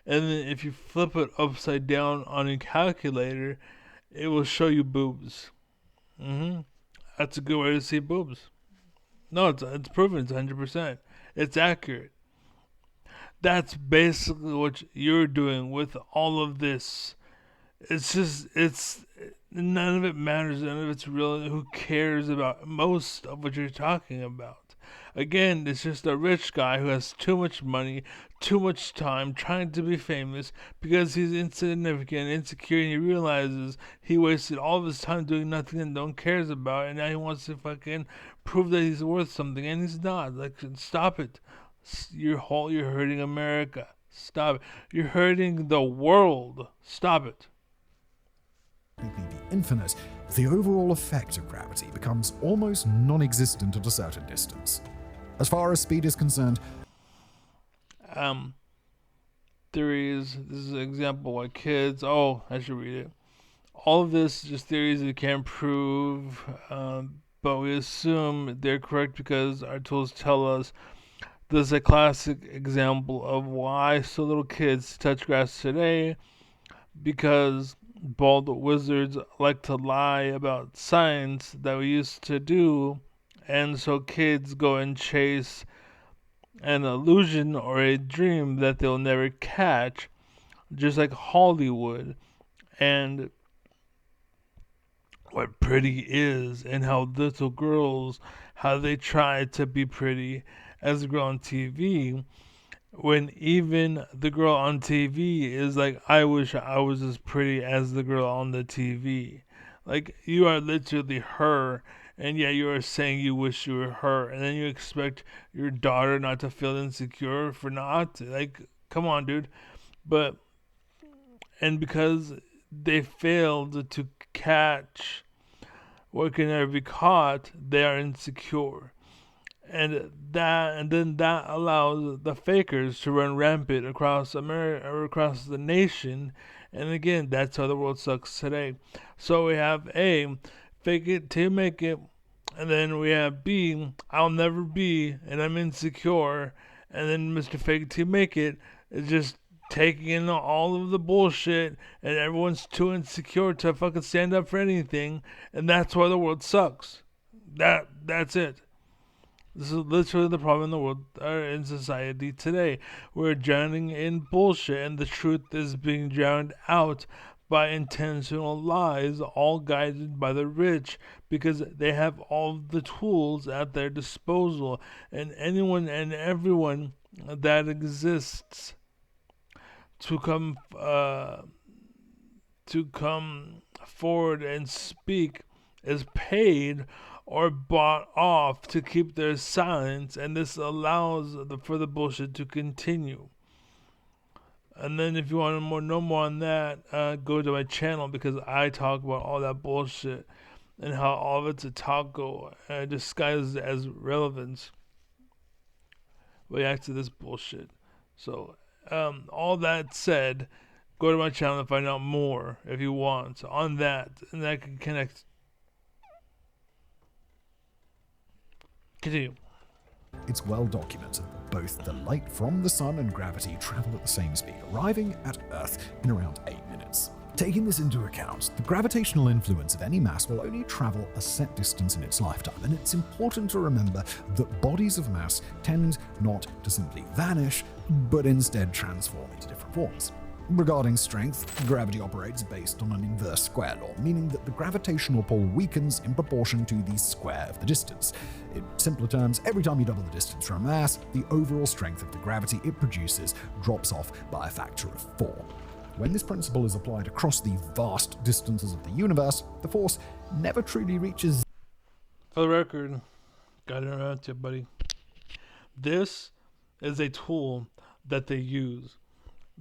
and then if you flip it upside down on a calculator, it will show you boobs. That's a good way to see boobs. No, it's proven. It's 100%. It's accurate. That's basically what you're doing with all of this. It's none of it matters. None of it's real. Who cares about most of what you're talking about? Again, it's just a rich guy who has too much money, too much time, trying to be famous because he's insignificant, insecure, and he realizes he wasted all of his time doing nothing and no one cares about, and now he wants to fucking prove that he's worth something, and he's not. Like, stop it. You're hurting America. Stop it. You're hurting the world. Stop it. The infinite, the overall effect of gravity becomes almost non-existent at a certain distance. As far as speed is concerned, theories. This is an example why kids. Oh, I should read it. All of this is just theories we can't prove, but we assume they're correct because our tools tell us. This is a classic example of why so little kids touch grass today, because bald wizards like to lie about science that we used to do, and so kids go and chase an illusion or a dream that they'll never catch, just like Hollywood and what pretty is, and how little girls, how they try to be pretty as a girl on TV, when even the girl on TV is like, I wish I was as pretty as the girl on the TV. Like, you are literally her, and yet you are saying you wish you were her, and then you expect your daughter not to feel insecure for not? Like, come on, dude. But, and because they failed to catch what can never be caught, they are insecure. And then that allows the fakers to run rampant across America or across the nation. And again, that's how the world sucks today. So we have A, fake it till you make it, and then we have B, I'll never be, and I'm insecure, and then Mr. Fake it till you make it is just taking in all of the bullshit, and everyone's too insecure to fucking stand up for anything, and that's why the world sucks. That's it. This is literally the problem in the world, or in society today. We're drowning in bullshit, and the truth is being drowned out by intentional lies, all guided by the rich, because they have all the tools at their disposal, and anyone and everyone that exists to come forward and speak is paid or bought off to keep their silence, and this allows for the bullshit to continue. And then if you want to know more on that, go to my channel, because I talk about all that bullshit and how all of it's a taco disguised as relevance. React to this bullshit. So, all that said, go to my channel and find out more if you want on that, and that can connect. Continue. it's well documented that both the light from the sun and gravity travel at the same speed, arriving at Earth in around 8 minutes. Taking this into account, the gravitational influence of any mass will only travel a set distance in its lifetime, and it's important to remember that bodies of mass tend not to simply vanish, but instead transform into different forms. Regarding strength, gravity operates based on an inverse square law, meaning that the gravitational pull weakens in proportion to the square of the distance. In simpler terms, every time you double the distance from a mass, the overall strength of the gravity it produces drops off by a factor of 4. When this principle is applied across the vast distances of the universe, the force never truly reaches. For the record, got it around to you, buddy. This is a tool that they use.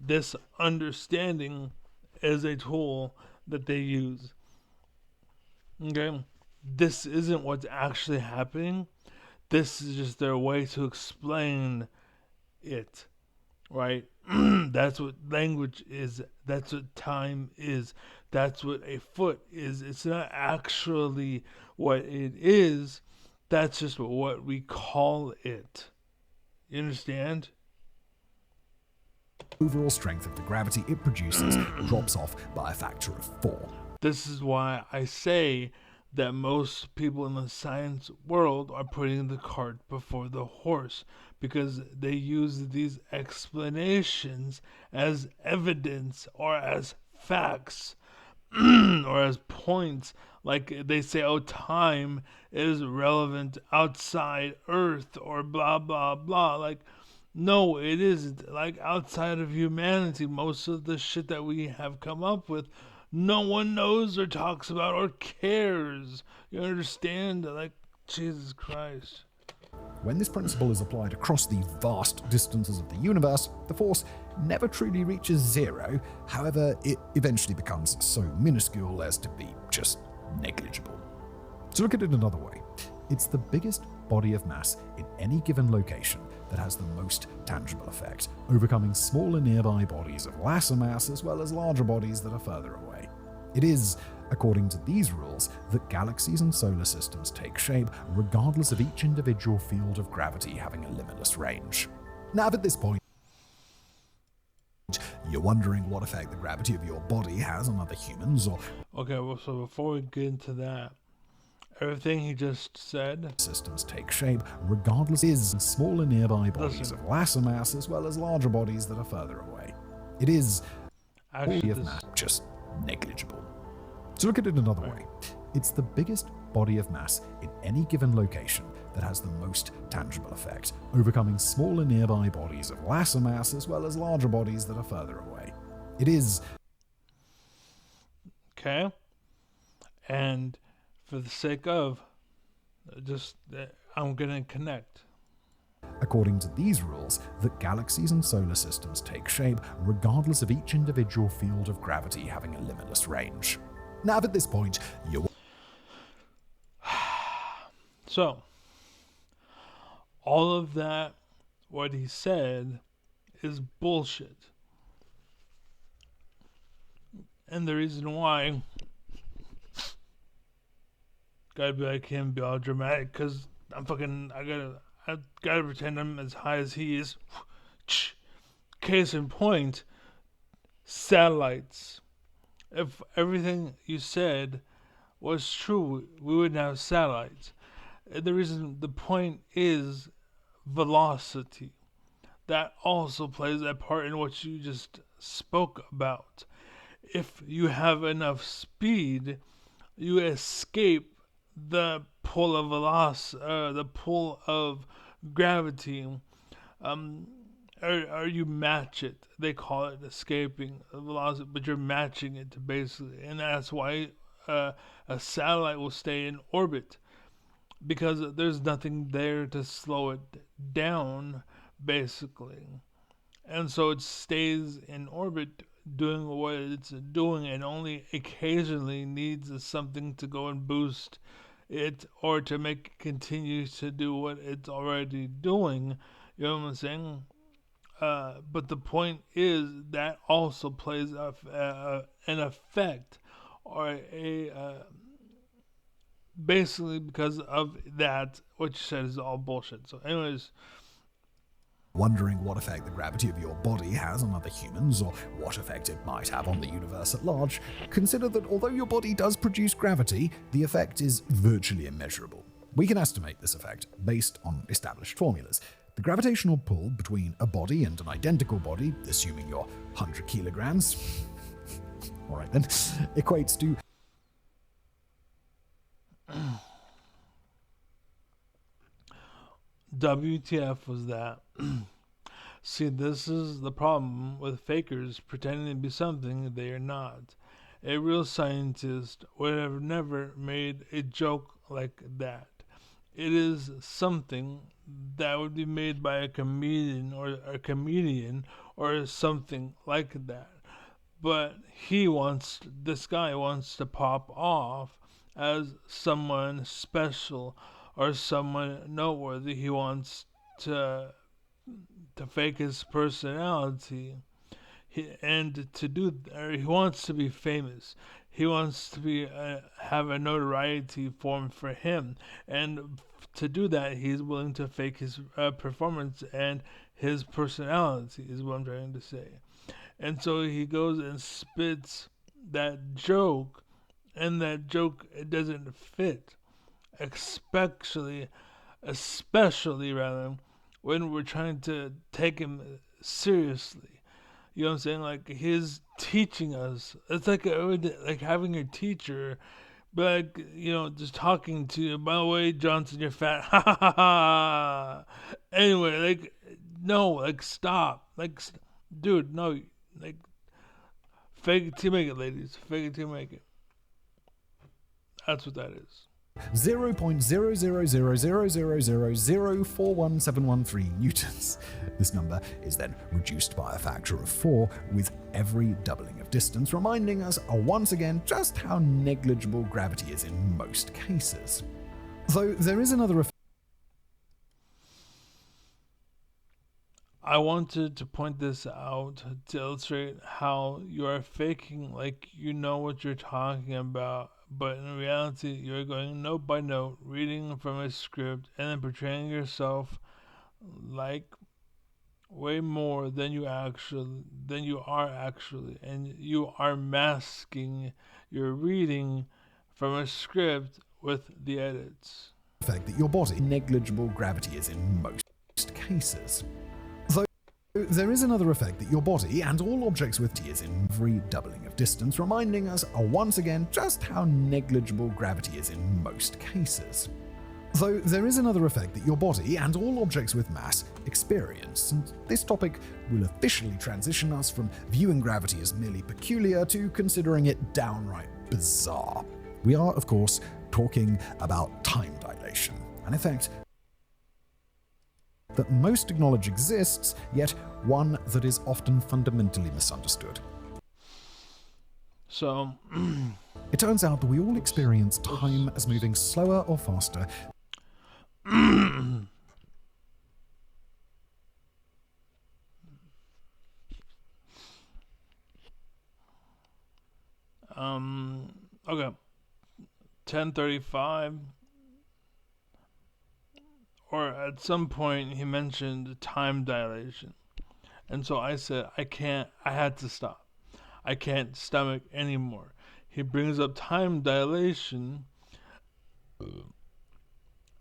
This understanding is a tool that they use. Okay? This isn't what's actually happening. This is just their way to explain it. Right? That's what language is. That's what time is. That's what a foot is. It's not actually what it is. That's just what we call it. You understand? Overall strength of the gravity it produces drops off by a factor of 4. This is why I say that most people in the science world are putting the cart before the horse, because they use these explanations as evidence or as facts, or as points. Like they say, oh, time is relevant outside Earth or blah, blah, blah. Like, no, it isn't. Like, outside of humanity, most of the shit that we have come up with, no one knows or talks about or cares. You understand? Like, Jesus Christ. When this principle is applied across the vast distances of the universe, the force never truly reaches zero. However, it eventually becomes so minuscule as to be just negligible. To look at it another way, it's the biggest body of mass in any given location that has the most tangible effect, overcoming smaller nearby bodies of lesser mass as well as larger bodies that are further away. It is, according to these rules, that galaxies and solar systems take shape regardless of each individual field of gravity having a limitless range. Now, at this point, you're wondering what effect the gravity of your body has on other humans or Okay, well, so before we get into that, everything he just said, systems take shape regardless is smaller nearby bodies of lesser mass as well as larger bodies that are further away. It is actually, body of mass just negligible. To look at it another way, it's the biggest body of mass in any given location that has the most tangible effect, overcoming smaller nearby bodies of lesser mass as well as larger bodies that are further away. It is okay, and for the sake of just, I'm gonna connect. according to these rules, that galaxies and solar systems take shape regardless of each individual field of gravity having a limitless range. Now, at this point, you're So, all of that, what he said, is bullshit. And the reason why, gotta be like him, be all dramatic, because I gotta pretend I'm as high as he is. Case in point, satellites. If everything you said was true, we wouldn't have satellites. The point is velocity. That also plays a part in what you just spoke about. If you have enough speed, you escape the pull of the pull of gravity, or you match it. They call it escaping velocity, but you're matching it basically, and that's why a satellite will stay in orbit because there's nothing there to slow it down, basically, and so it stays in orbit doing what it's doing and only occasionally needs something to go and boost it or to make it continue to do what it's already doing. You know what I'm saying? But the point is that also plays an effect or basically because of that, what you said is all bullshit. So, anyways, wondering what effect the gravity of your body has on other humans or what effect it might have on the universe at large, consider that although your body does produce gravity, the effect is virtually immeasurable. We can estimate this effect based on established formulas. The gravitational pull between a body and an identical body, assuming you're 100 kilograms, alright then, equates to WTF was that? See, this is the problem with fakers pretending to be something they are not. A real scientist would have never made a joke like that. It is something that would be made by a comedian or something like that. But this guy wants to pop off as someone special or someone noteworthy. He wants to fake his personality. He wants to be famous. He wants to be have a notoriety formed for him, and to do that, he's willing to fake his performance and his personality. Is what I'm trying to say. And so he goes and spits that joke, and that joke it doesn't fit, especially rather when we're trying to take him seriously. You know what I'm saying? Like his teaching us. It's like like having a teacher, but like, just talking to you. By the way, Johnson, you're fat. Ha ha ha ha. Anyway, like no, like stop, like dude, no, like fake it till you make it, ladies. Fake it till you make it. That's what that is. 0.00000041713 newtons. This number is then reduced by a factor of 4 with every doubling of distance, reminding us once again just how negligible gravity is in most cases. Though there is another effect. I wanted to point this out to illustrate how you are faking like you know what you're talking about, but in reality you're going note by note, reading from a script, and then portraying yourself like way more than you are actually, and you are masking your reading from a script with the edits. Effect that your body negligible gravity is in most cases. There is another effect that your body and all objects with T is in every doubling of distance, reminding us once again just how negligible gravity is in most cases. Though there is another effect that your body and all objects with mass experience, and this topic will officially transition us from viewing gravity as merely peculiar to considering it downright bizarre. We are, of course, talking about time dilation, an effect that most acknowledge exists, yet one that is often fundamentally misunderstood. So, it turns out that we all experience time as moving slower or faster. Okay. 10:35. Or at some point he mentioned time dilation. And so I said, I had to stop. I can't stomach anymore. He brings up time dilation,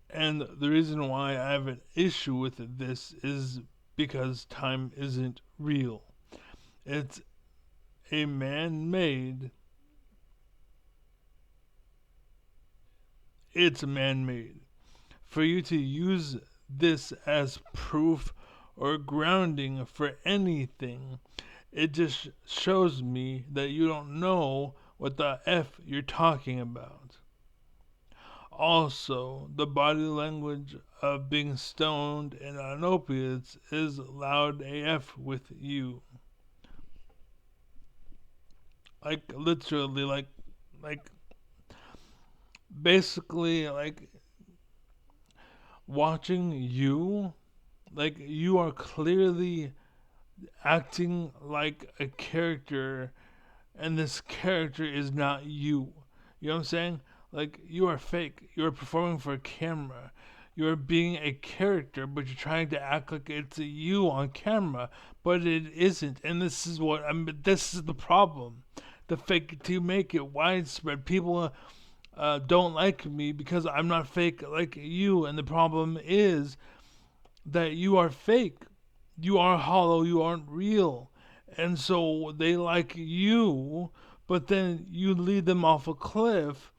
and the reason why I have an issue with this is because time isn't real. It's a man-made. It's man-made. For you to use this as proof or grounding for anything, it just shows me that you don't know what the F you're talking about. Also, the body language of being stoned and on opiates is loud AF with you. Like, literally, like, basically, like, watching you, like you are clearly acting like a character, and this character is not you. You know what I'm saying? Like you are fake. You are performing for a camera. You are being a character, but you're trying to act like it's you on camera, but it isn't. And this is this is the problem. The fake it till you make it widespread. People don't like me because I'm not fake like you, and the problem is that you are fake. You are hollow. You aren't real, and so they like you, but then you lead them off a cliff,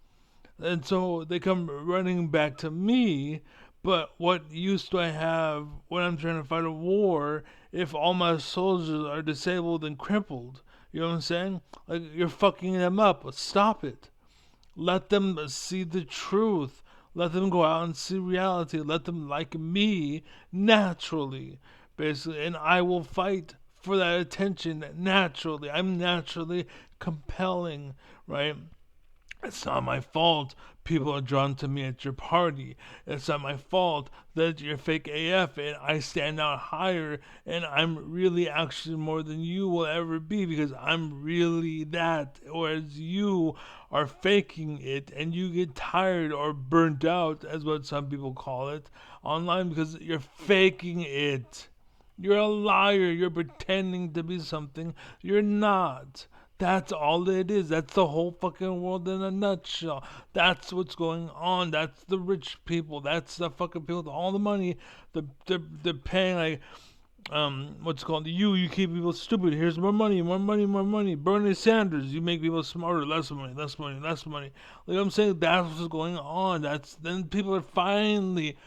and so they come running back to me. But what use do I have when I'm trying to fight a war if all my soldiers are disabled and crippled? You know what I'm saying? Like you're fucking them up. Stop it. Let them see the truth. Let them go out and see reality. Let them like me naturally, basically. And I will fight for that attention naturally. I'm naturally compelling, right? It's not my fault people are drawn to me at your party. It's not my fault that you're fake AF and I stand out higher and I'm really actually more than you will ever be because I'm really that. Whereas you are faking it and you get tired or burnt out, as what some people call it, online because you're faking it. You're a liar. You're pretending to be something you're not. That's all it is. That's the whole fucking world in a nutshell. That's what's going on. That's the rich people. That's the fucking people with all the money. They're paying like what's it called? You keep people stupid. Here's more money, more money, more money. Bernie Sanders, you make people smarter. Less money, less money, less money. Like I'm saying, that's what's going on. That's then people are finally,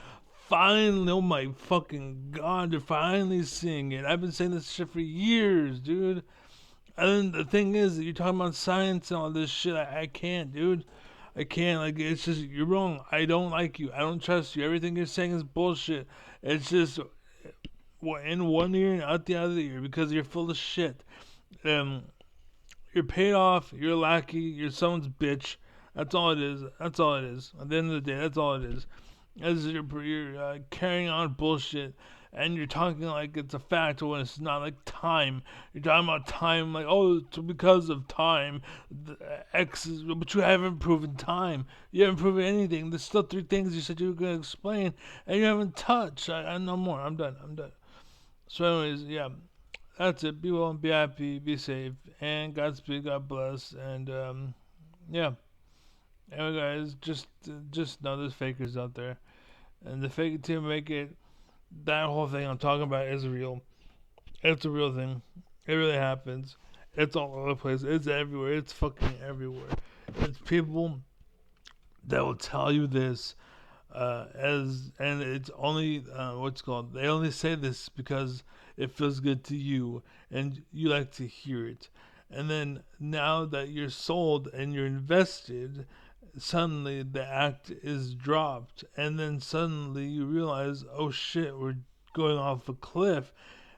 oh my fucking god, they're finally seeing it. I've been saying this shit for years, dude. And then the thing is, you're talking about science and all this shit. I can't, dude. I can't. Like, it's just, you're wrong. I don't like you. I don't trust you. Everything you're saying is bullshit. It's just in one ear and out the other ear because you're full of shit. Um, you're paid off. You're a lackey. You're someone's bitch. That's all it is. That's all it is. At the end of the day, that's all it is. As you're carrying on bullshit and you're talking like it's a fact when it's not, like time. You're talking about time like, oh, it's because of time. The X is, but you haven't proven time. You haven't proven anything. There's still three things you said you were going to explain and you haven't touched. I no more. I'm done. So, anyways, yeah, that's it. Be well, be happy, be safe, and Godspeed, God bless, and yeah. Anyway, guys, just know there's fakers out there, and the fake it to make it. That whole thing I'm talking about is real. It's a real thing. It really happens. It's all over the place. It's everywhere. It's fucking everywhere. It's people that will tell you this and it's only what's called. They only say this because it feels good to you, and you like to hear it. And then now that you're sold and you're invested, suddenly the act is dropped, and then suddenly you realize, oh shit, we're going off a cliff,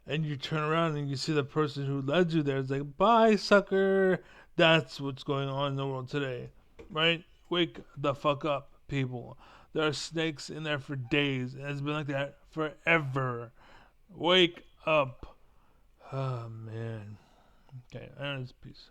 and you turn around and you see the person who led you there is like, bye, sucker. That's what's going on in the world today, right? Wake the fuck up, people. There are snakes in there for days. It has been like that forever. Wake up. Oh, man. Okay, and it's peace.